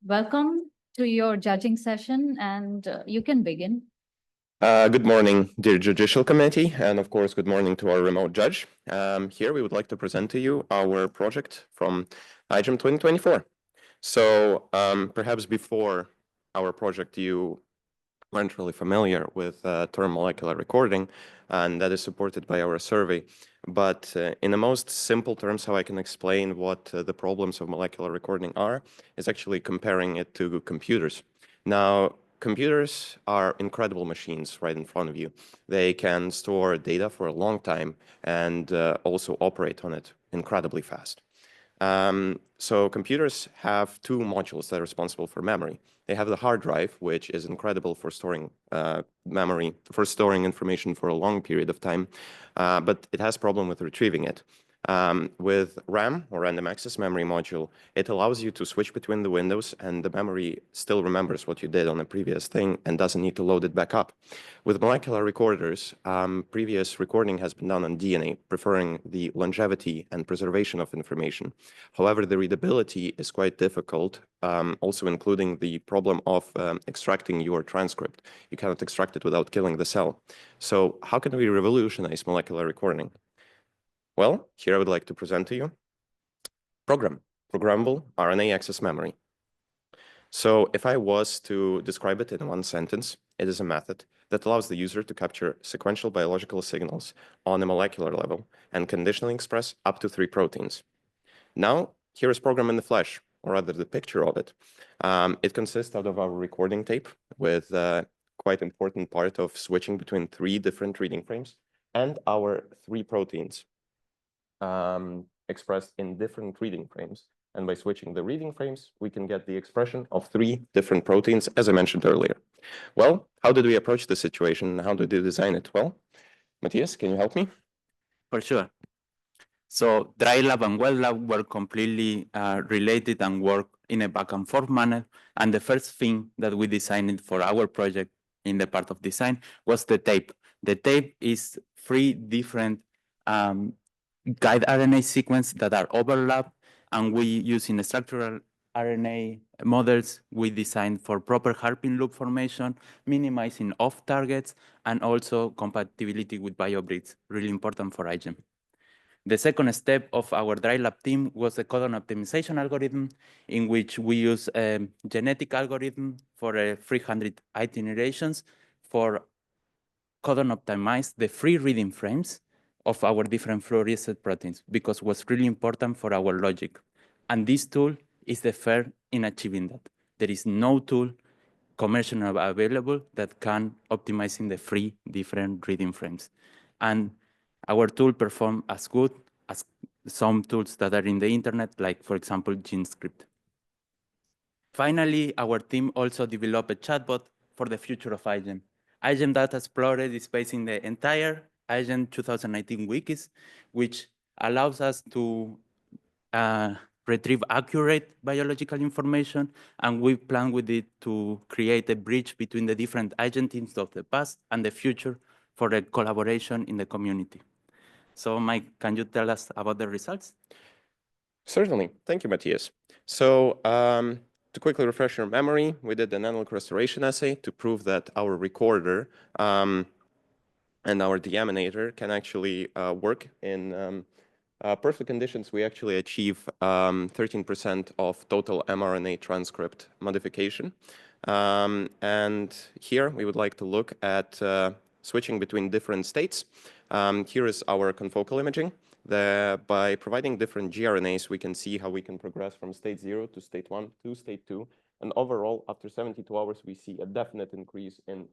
Welcome to your judging session, and you can begin. Good morning, dear Judicial Committee, and of course, good morning to our remote judge. Here we would like to present to you our project from iGEM 2024. So perhaps before our project, you weren't really familiar with term molecular recording, and that is supported by our survey. But in the most simple terms, how I can explain what the problems of molecular recording are is actually comparing it to computers. Now, computers are incredible machines right in front of you. They can store data for a long time and also operate on it incredibly fast. So computers have two modules that are responsible for memory. They have the hard drive, which is incredible for storing memory, for storing information for a long period of time, but it has a problem with retrieving it. With RAM, or random access memory module, it allows you to switch between the windows, and the memory still remembers what you did on a previous thing and doesn't need to load it back up. With molecular recorders, previous recording has been done on DNA, preferring the longevity and preservation of information. However, the readability is quite difficult, also including the problem of extracting your transcript. You cannot extract it without killing the cell. So how can we revolutionize molecular recording? Well, here I would like to present to you Programmable RNA Access Memory. So if I was to describe it in one sentence, it is a method that allows the user to capture sequential biological signals on a molecular level and conditionally express up to 3 proteins. Now, here is program in the flesh, or rather the picture of it. It consists out of our recording tape with quite important part of switching between 3 different reading frames and our 3 proteins expressed in different reading frames. And by switching the reading frames, we can get the expression of 3 different proteins, as I mentioned earlier. Well, how did we approach the situation? How did we design it? Well, Matthias, can you help me? For sure. So dry lab and wet lab were completely related and work in a back and forth manner. And the first thing that we designed for our project in the part of design was the tape. The tape is 3 different guide RNA sequences that are overlapped, and we use in structural RNA models we designed for proper hairpin loop formation, minimizing off targets, and also compatibility with BioBricks, really important for iGEM. The second step of our dry lab team was the codon optimization algorithm, in which we use a genetic algorithm for 300 itinerations for codon optimize the 3 reading frames of our different fluorescent proteins, because it was really important for our logic. And this tool is the first in achieving that. There is no tool commercially available that can optimize in the 3 different reading frames. And our tool performs as good as some tools that are in the internet, like, for example, GeneScript. Finally, our team also developed a chatbot for the future of iGEM. iGEM Data Explorer is based in the entire iGEM 2019 wikis, which allows us to retrieve accurate biological information, and we plan with it to create a bridge between the different iGEM teams of the past and the future for a collaboration in the community. So, Mike, can you tell us about the results? Certainly. Thank you, Matthias. So to quickly refresh your memory, we did an analog restoration assay to prove that our recorder and our deaminator can actually work in perfect conditions. We actually achieve 13% of total mRNA transcript modification. And here we would like to look at switching between different states. Here is our confocal imaging. By providing different gRNAs, we can see how we can progress from state 0 to state 1 to state 2. And overall, after 72 hours, we see a definite increase in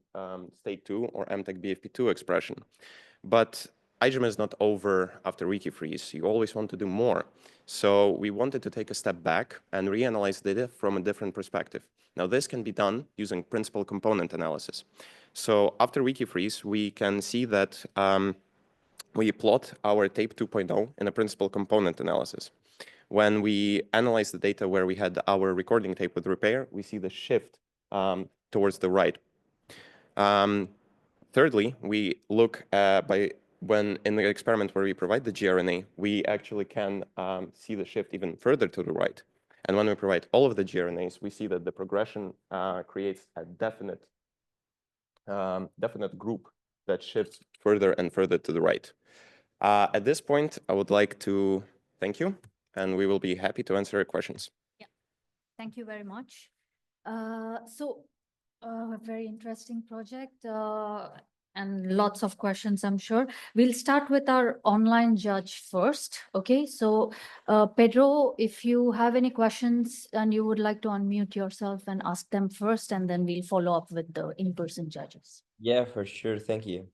state 2 or MTEC BFP2 expression. But iGEM is not over after Wikifreeze. You always want to do more. So we wanted to take a step back and reanalyze data from a different perspective. Now, this can be done using principal component analysis. So after Wikifreeze, we can see that we plot our tape 2.0 in a principal component analysis. When we analyze the data where we had our recording tape with repair, we see the shift towards the right. Thirdly, we look when in the experiment where we provide the gRNA, we actually can see the shift even further to the right. And when we provide all of the gRNAs, we see that the progression creates a definite group that shifts further and further to the right. At this point, I would like to thank you, and we will be happy to answer your questions. Yeah, thank you very much. A very interesting project and lots of questions, I'm sure. We'll start with our online judge first. Okay, so Pedro, if you have any questions and you would like to unmute yourself and ask them first, and then we'll follow up with the in-person judges. Yeah, for sure. Thank you.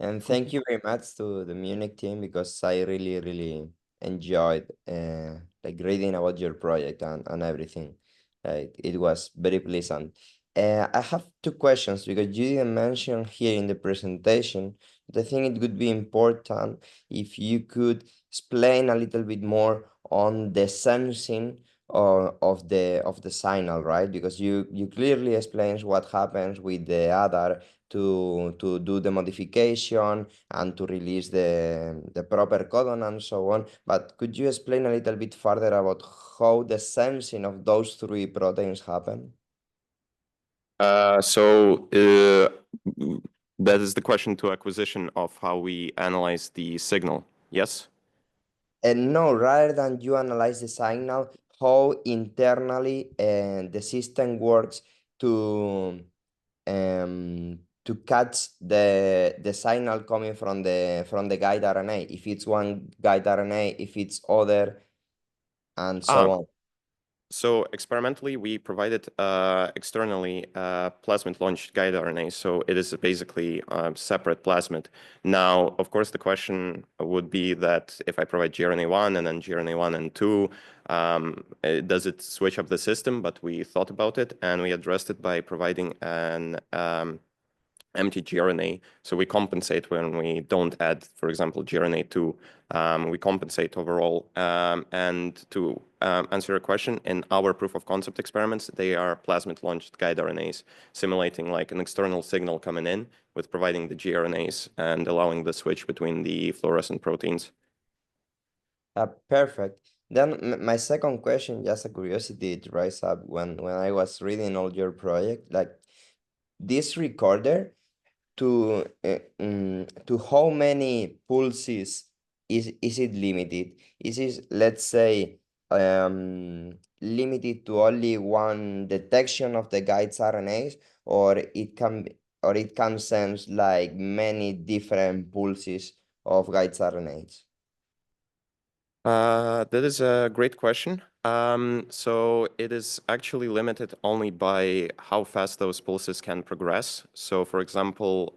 And thank you very much to the Munich team because I really, really enjoyed like reading about your project and everything. Like it was very pleasant. I have two questions because you didn't mention here in the presentation, but I think it would be important if you could explain a little bit more on the sensing of the signal, right? Because you clearly explains what happens with the ADAR to do the modification and to release the proper codon and so on. But could you explain a little bit further about how the sensing of those three proteins happen? That is the question to acquisition of how we analyze the signal. Yes? And no, rather than you analyze the signal, how internally the system works to catch the signal coming from the guide RNA, if it's one guide RNA, if it's other, and so on. So experimentally, we provided externally plasmid launched guide RNA. So it is basically a separate plasmid. Now, of course, the question would be that if I provide gRNA1 and then gRNA1 and 2, does it switch up the system? But we thought about it and we addressed it by providing an empty gRNA. So we compensate when we don't add, for example, gRNA2. We compensate overall. And to answer your question, in our proof of concept experiments, they are plasmid launched guide RNAs, simulating like an external signal coming in with providing the gRNAs and allowing the switch between the fluorescent proteins. Perfect. Then my second question, just a curiosity, it rise up when I was reading all your project, like this recorder, to how many pulses is it limited? Is it, let's say, limited to only one detection of the guides RNAs, or it can sense like many different pulses of guides RNAs? That is a great question. So it is actually limited only by how fast those pulses can progress. So for example,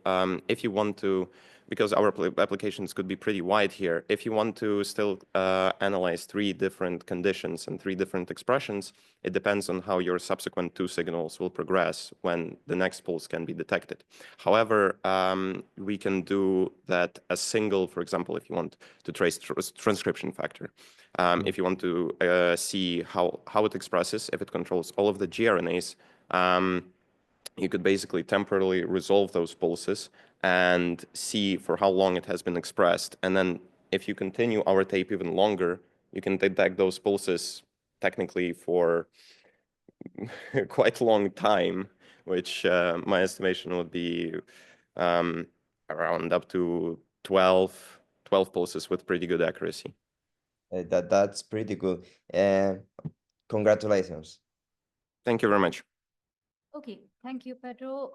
if you want to, because our applications could be pretty wide here, if you want to still analyze 3 different conditions and 3 different expressions, it depends on how your subsequent 2 signals will progress when the next pulse can be detected. However, we can do that as single, for example, if you want to trace transcription factor. If you want to see how it expresses, if it controls all of the gRNAs, you could basically temporarily resolve those pulses and see for how long it has been expressed. And then if you continue our tape even longer, you can detect those pulses technically for quite a long time, which my estimation would be around up to 12 pulses with pretty good accuracy. That's pretty cool. Congratulations. Thank you very much. Okay, thank you, Pedro.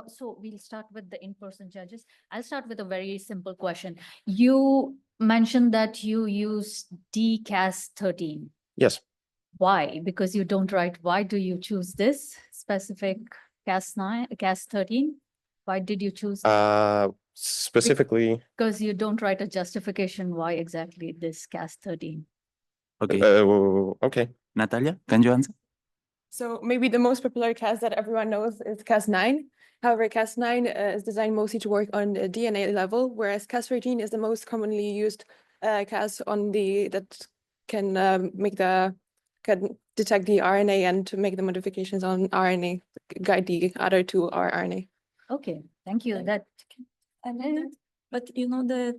So we'll start with the in-person judges. I'll start with a very simple question. You mentioned that you use dCas13. Yes. Why? Because you don't write. Why do you choose this specific Cas13? Why did you choose? Specifically, because you don't write a justification why exactly this Cas13. Okay, okay. Natalia, can you answer? So maybe the most popular Cas that everyone knows is Cas9. However, Cas9 is designed mostly to work on the DNA level, whereas Cas13 is the most commonly used Cas on that can can detect the RNA and to make the modifications on RNA, guide the other to our RNA. Okay, thank you. But you know that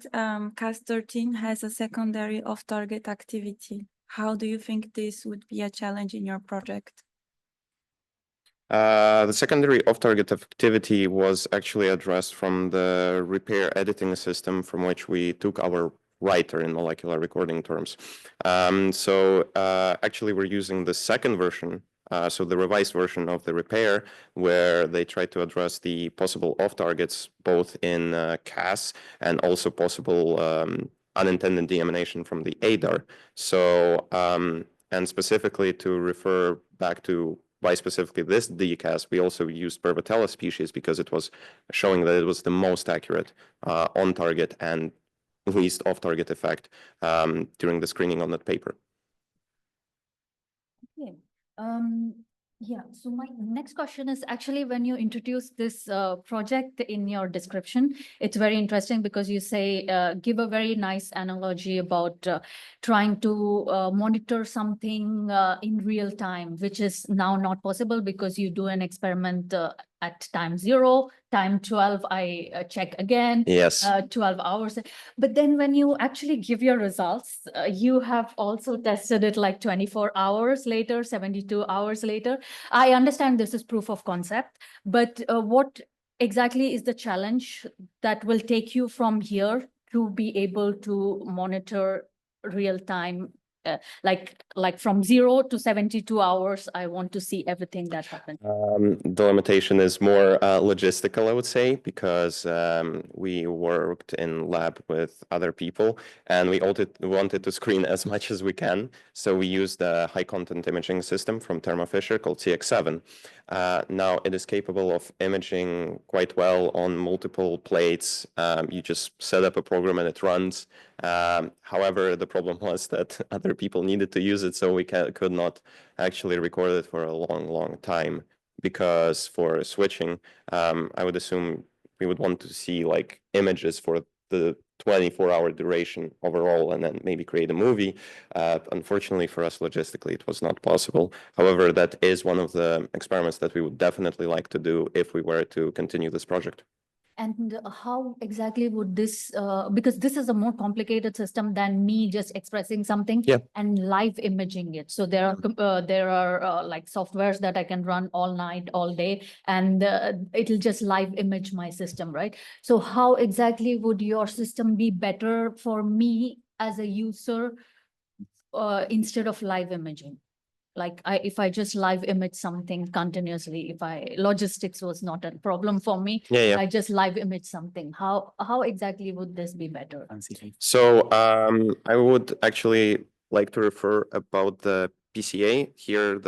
Cas13 has a secondary off-target activity. how do you think this would be a challenge in your project? The secondary off-target activity was actually addressed from the repair editing system from which we took our writer in molecular recording terms. Actually, we're using the second version, so the revised version of the repair, where they try to address the possible off-targets both in Cas and also possible unintended deamination from the ADAR. And specifically to refer back to why specifically this DCAS, we also used Pervotella species because it was showing that it was the most accurate on-target and least off-target effect during the screening on that paper. Okay. Yeah, so my next question is actually when you introduce this project in your description, it's very interesting because you say, give a very nice analogy about trying to monitor something in real time, which is now not possible because you do an experiment at time 0, time 12, I check again. Yes. 12 hours. But then when you actually give your results, you have also tested it like 24 hours later, 72 hours later. I understand this is proof of concept, but what exactly is the challenge that will take you from here to be able to monitor real time? Like from 0 to 72 hours, I want to see everything that happened. The limitation is more logistical, I would say, because we worked in lab with other people and we wanted to screen as much as we can. So we used a high content imaging system from Thermo Fisher called CX7. Now it is capable of imaging quite well on multiple plates. You just set up a program and it runs. However, the problem was that other people needed to use it, so we could not actually record it for a long time, because for switching, I would assume we would want to see like images for the 24-hour duration overall and then maybe create a movie. Unfortunately for us, logistically, it was not possible. However, that is one of the experiments that we would definitely like to do if we were to continue this project. And how exactly would this, because this is a more complicated system than me just expressing something and live imaging it. So there are like softwares that I can run all night, all day, and it'll just live image my system, right? So how exactly would your system be better for me as a user instead of live imaging? Like if I just live image something continuously, logistics was not a problem for me. I just live image something. How exactly would this be better? So I would actually like to refer about the PCA here.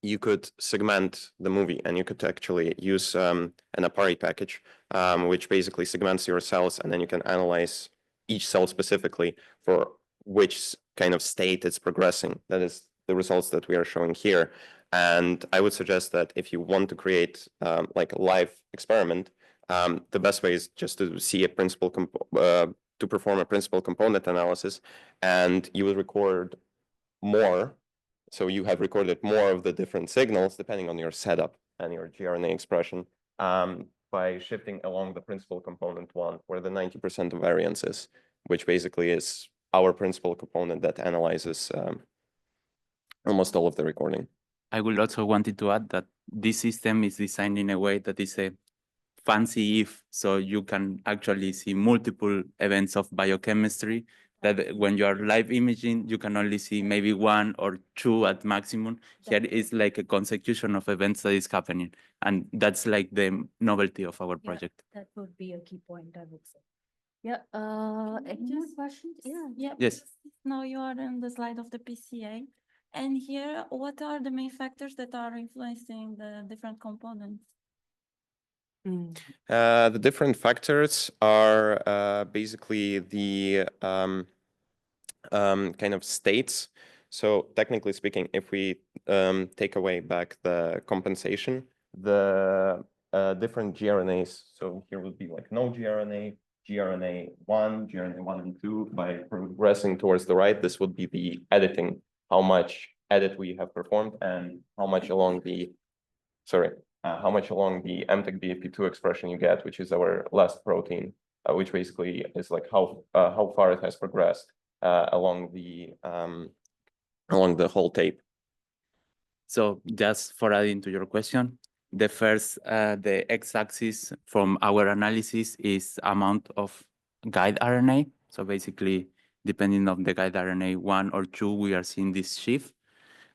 You could segment the movie and you could actually use an Apari package, which basically segments your cells, and then you can analyze each cell specifically for which kind of state it's progressing. That is the results that we are showing here. And I would suggest that if you want to create like a live experiment, the best way is just to see a principal to perform a principal component analysis, and you will record more. So you have recorded more of the different signals depending on your setup and your gRNA expression by shifting along the principal component one, where the 90% of variance is, which basically is our principal component that analyzes almost all of the recording. I would also wanted to add that this system is designed in a way that is a fancy if, so you can actually see multiple events of biochemistry, that when you are live imaging, you can only see maybe 1 or 2 at maximum. Here is like a consecution of events that is happening. And that's like the novelty of our project. That would be a key point, I would say. Yeah, any more questions? Yeah. Yes. Now you are on the slide of the PCA. And here, what are the main factors that are influencing the different components? The different factors are basically the kind of states. So technically speaking, if we take away back the compensation, the different gRNAs, so here would be like no gRNA, gRNA1, gRNA1 and 2, by progressing towards the right, this would be the editing, how much edit we have performed and how much along the, how much along the MTEC BFP2 expression you get, which is our last protein, which basically is like how far it has progressed. along the whole tape. So just for adding to your question, the first, the x-axis from our analysis is amount of guide RNA. So basically, depending on the guide RNA 1 or 2, we are seeing this shift.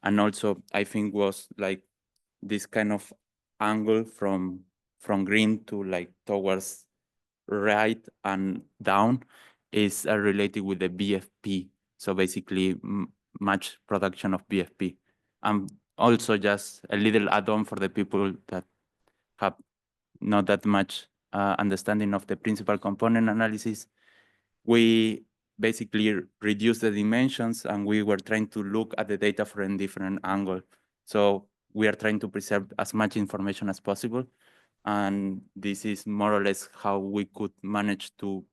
And also, I think was like this kind of angle from green to like towards right and down is related with the BFP. So basically, much production of BFP. Also, just a little add-on for the people that have not that much understanding of the principal component analysis. We basically reduced the dimensions, and we were trying to look at the data from a different angle. So we are trying to preserve as much information as possible. And this is more or less how we could manage to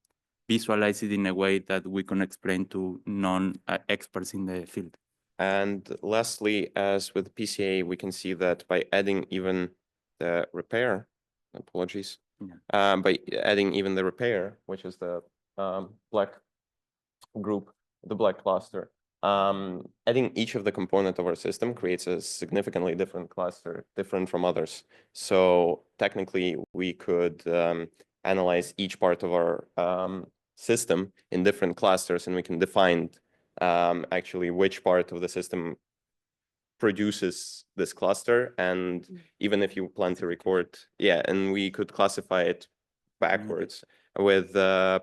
visualize it in a way that we can explain to non-experts in the field. And lastly, as with PCA, we can see that by adding even the repair, apologies, by adding even the repair, which is the black group, the black cluster, adding each of the component of our system creates a significantly different cluster, different from others. So technically, we could analyze each part of our system in different clusters, and we can define actually which part of the system produces this cluster. And even if you plan to record, and we could classify it backwards. With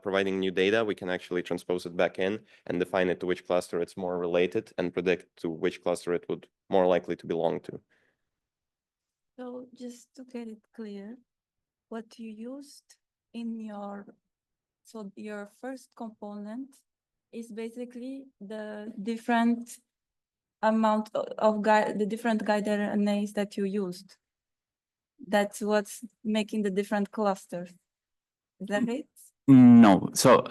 providing new data, we can actually transpose it back in and define it to which cluster it's more related and predict to which cluster it would more likely to belong to. So just to get it clear, what you used in your first component is basically the different amount of the different guide RNAs that you used. That's what's making the different clusters. Is that it? No. So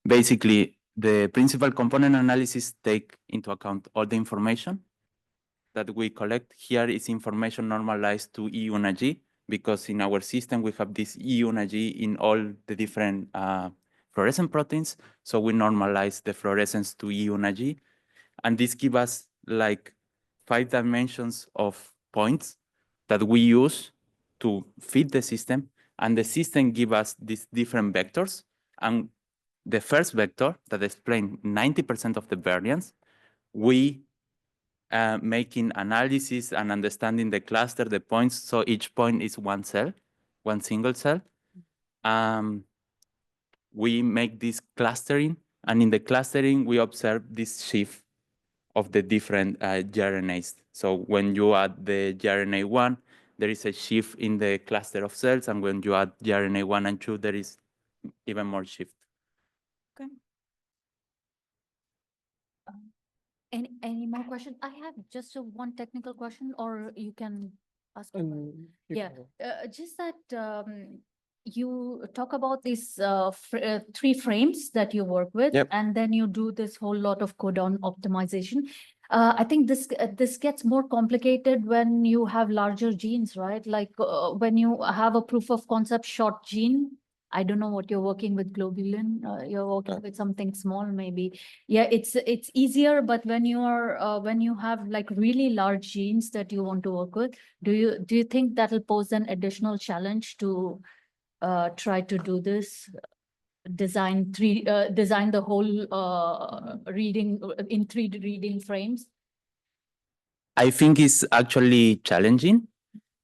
basically, the principal component analysis take into account all the information that we collect. Here is information normalized to E una G, because in our system, we have this E una G in all the different fluorescent proteins. So we normalize the fluorescence to E una G. And this gives us like 5 dimensions of points that we use to fit the system. And the system gives us these different vectors. And the first vector that explains 90% of the variance, we making analysis and understanding the cluster, the points. So each point is one cell, one single cell. We make this clustering, and in the clustering, we observe this shift of the different gRNAs. So when you add the gRNA 1, there is a shift in the cluster of cells, and when you add gRNA 1 and 2, there is even more shift. Okay. Any more questions? I have just one technical question, or you can ask. Just that you talk about these 3 frames that you work with, and then you do this whole lot of codon optimization. I think this gets more complicated when you have larger genes, right? Like when you have a proof of concept short gene. I don't know what you're working with globulin. You're working with something small, maybe. Yeah, it's easier, but when you have like really large genes that you want to work with, do you think that'll pose an additional challenge to try to do this? Design the whole reading in 3 reading frames? I think it's actually challenging.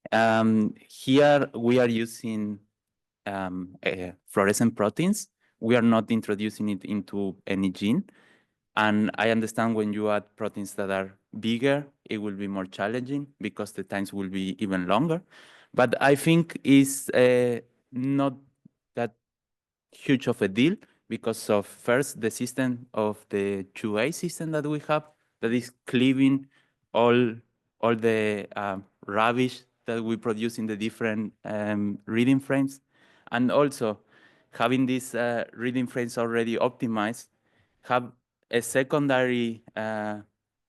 Here we are using fluorescent proteins. We are not introducing it into any gene. And I understand when you add proteins that are bigger, it will be more challenging because the times will be even longer. But I think it's not that huge of a deal because of first the system of the 2A system that we have that is cleaving all the rubbish that we produce in the different reading frames. And also having these reading frames already optimized have a secondary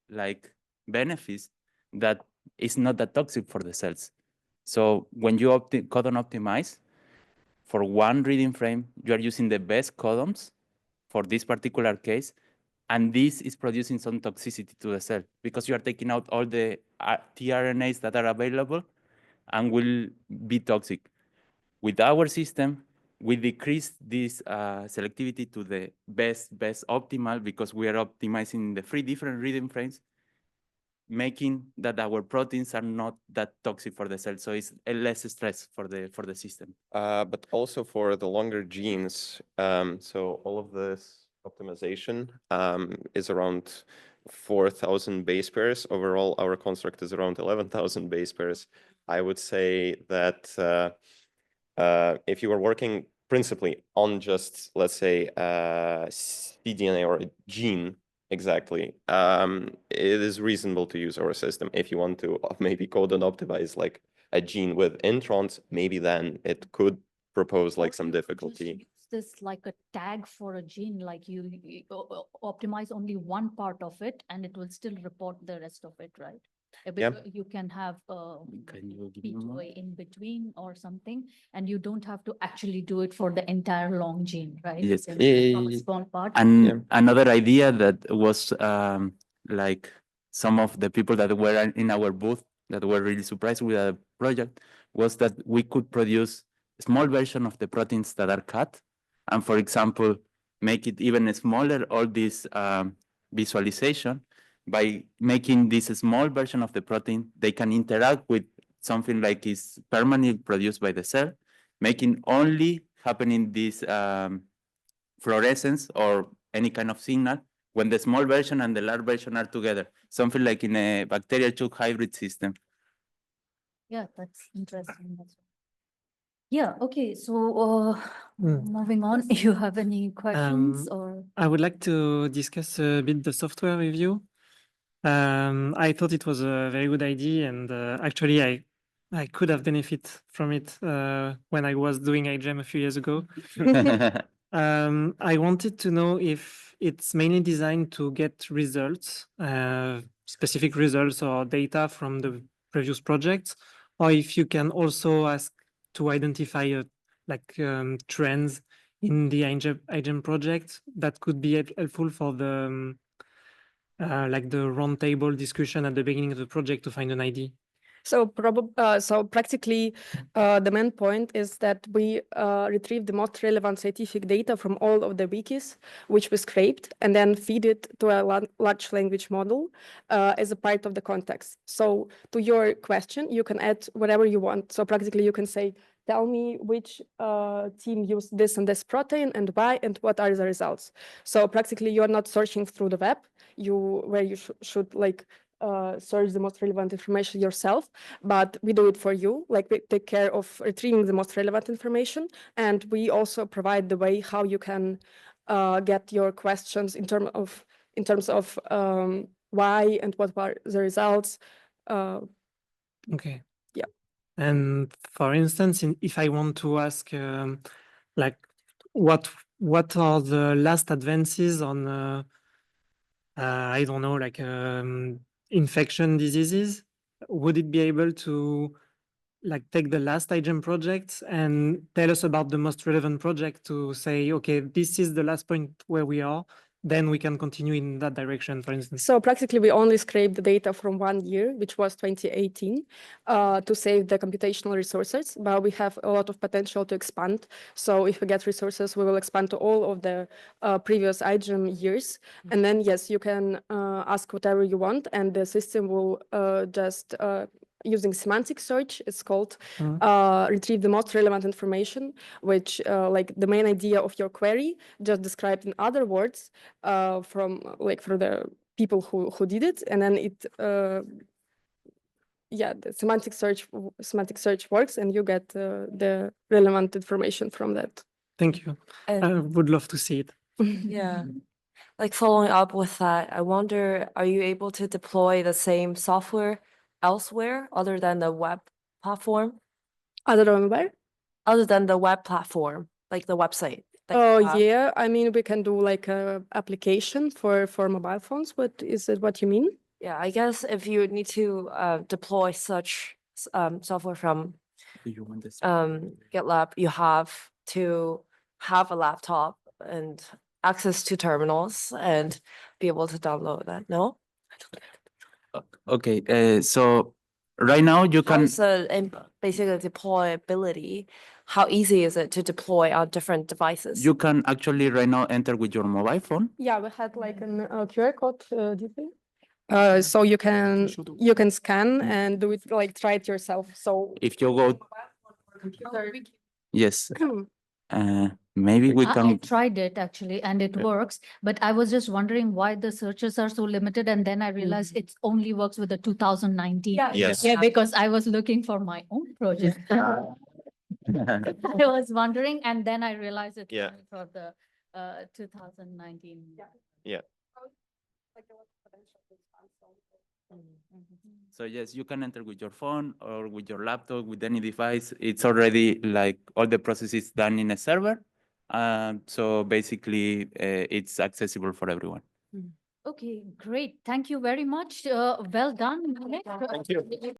like benefits that is not that toxic for the cells. So when you codon optimize, for one reading frame, you are using the best codons for this particular case, And this is producing some toxicity to the cell because you are taking out all the tRNAs that are available and will be toxic. With our system, we decrease this selectivity to the best optimal because we are optimizing the 3 different reading frames, making that our proteins are not that toxic for the cell. So it's less stress for the system. But also for the longer genes, so all of this optimization is around 4,000 base pairs. Overall, our construct is around 11,000 base pairs. I would say that if you are working principally on just, let's say, cDNA or a gene, exactly, it is reasonable to use our system. If you want to maybe codon optimize like a gene with introns, maybe then it could propose like some difficulty. This like a tag for a gene, like you optimize only one part of it and it will still report the rest of it, right? Yeah. You can have Can you give me more? P2A in between or something, and you don't have to actually do it for the entire long gene, right? Yes. You can from a small part. And Yeah. another idea that was like some of the people that were in our booth that were really surprised with the project was that we could produce a small version of the proteins that are cut. And for example, make it even smaller, all this visualization by making this small version of the protein, they can interact with something like is permanently produced by the cell, making only happening this fluorescence or any kind of signal when the small version and the large version are together, something like in a bacterial choke hybrid system. Yeah, that's interesting. Yeah, okay, so moving on, you have any questions or? I would like to discuss a bit the software with you. I thought it was a very good idea, and actually I could have benefit from it when I was doing iGEM a few years ago. I wanted to know if it's mainly designed to get results, specific results or data from the previous projects, or if you can also ask to identify trends in the iGEM project that could be helpful for the like the roundtable discussion at the beginning of the project to find an ID. So practically, the main point is that we retrieve the most relevant scientific data from all of the wikis, which we scraped, and then feed it to a large language model as a part of the context. So to your question, you can add whatever you want. So practically, you can say, tell me which team used this and this protein and why and what are the results. So practically, you are not searching through the web. Where you should like search the most relevant information yourself, but we do it for you. Like we take care of retrieving the most relevant information, and we also provide the way how you can get your questions in terms of why and what are the results. Okay. Yeah. And for instance, if I want to ask, like, what are the last advances on, I don't know, like infection diseases, would it be able to like take the last iGEM project and tell us about the most relevant project to say, okay, this is the last point where we are, then we can continue in that direction, for instance? So practically, we only scraped the data from 1 year, which was 2018, to save the computational resources, but we have a lot of potential to expand. So if we get resources, we will expand to all of the previous iGEM years. And then, yes, you can ask whatever you want, and the system will just using semantic search, it's called, retrieve the most relevant information, which like the main idea of your query, just described in other words from like for the people who did it, and then it yeah, the semantic search works, and you get the relevant information from that. Thank you. I would love to see it. Yeah. Like following up with that, I wonder, are you able to deploy the same software elsewhere other than the web platform? Other than where? Other than the web platform, like the website. Oh, yeah. I mean, we can do like a application for mobile phones. What is it? What you mean? Yeah, I guess if you need to deploy such software from GitLab, you have to have a laptop and access to terminals and be able to download that, no? Okay, so right now you can, How's the basically deployability? How easy is it to deploy on different devices? you can actually right now enter with your mobile phone. Yeah, we had like an QR code, so you can scan and do it, like try it yourself. So If you go, computer. yes, maybe we I can, tried it actually, and it works, but I was just wondering why the searches are so limited, and then I realized it only works with the 2019. Yeah. Yes. Yeah, because I was looking for my own project. I was wondering, and then I realized it's Yeah. only for the 2019. Yeah. so yes, you can enter with your phone or with your laptop, with any device. It's already like all the processes done in a server. So basically, it's accessible for everyone. Okay, great. Thank you very much. Well done. Munich. Thank you.